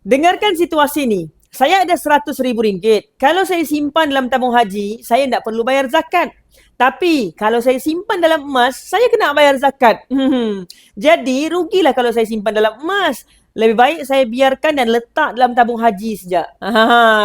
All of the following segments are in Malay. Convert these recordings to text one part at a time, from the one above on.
Dengarkan situasi ni. Saya ada RM100,000. Kalau saya simpan dalam tabung haji, saya tidak perlu bayar zakat. Tapi kalau saya simpan dalam emas, saya kena bayar zakat. Jadi rugilah kalau saya simpan dalam emas. Lebih baik saya biarkan dan letak dalam tabung haji saja.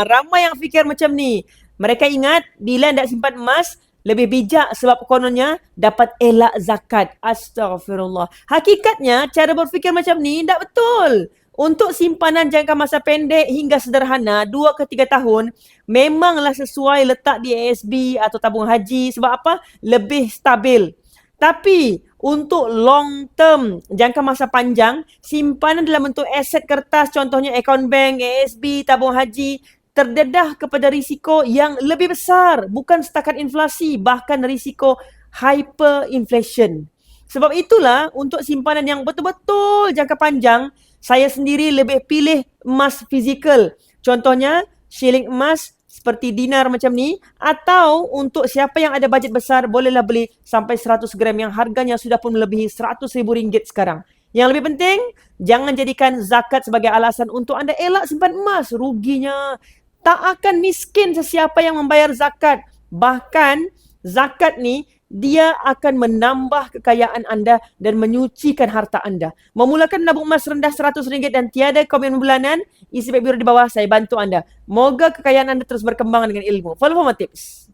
Ramai yang fikir macam ni. Mereka ingat bila tidak simpan emas, lebih bijak sebab kononnya dapat elak zakat. Astaghfirullah. Hakikatnya cara berfikir macam ni tidak betul. Untuk simpanan jangka masa pendek hingga sederhana 2 ke 3 tahun, memanglah sesuai letak di ASB atau tabung haji. Sebab apa? Lebih stabil. Tapi untuk long term, jangka masa panjang, simpanan dalam bentuk aset kertas, contohnya akaun bank, ASB, tabung haji, terdedah kepada risiko yang lebih besar. Bukan setakat inflasi, bahkan risiko hyperinflation. Sebab itulah untuk simpanan yang betul-betul jangka panjang, saya sendiri lebih pilih emas fizikal. Contohnya, shilling emas seperti dinar macam ni. Atau untuk siapa yang ada bajet besar, bolehlah beli sampai 100 gram yang harganya sudah pun melebihi RM100,000 sekarang. Yang lebih penting, jangan jadikan zakat sebagai alasan untuk anda elak simpan emas. Ruginya. Tak akan miskin sesiapa yang membayar zakat. Bahkan, zakat ni dia akan menambah kekayaan anda dan menyucikan harta anda. Memulakan menabung emas rendah RM100 dan tiada komitmen bulanan, isi web biro di bawah, saya bantu anda. Moga kekayaan anda terus berkembang dengan ilmu. Follow my tips.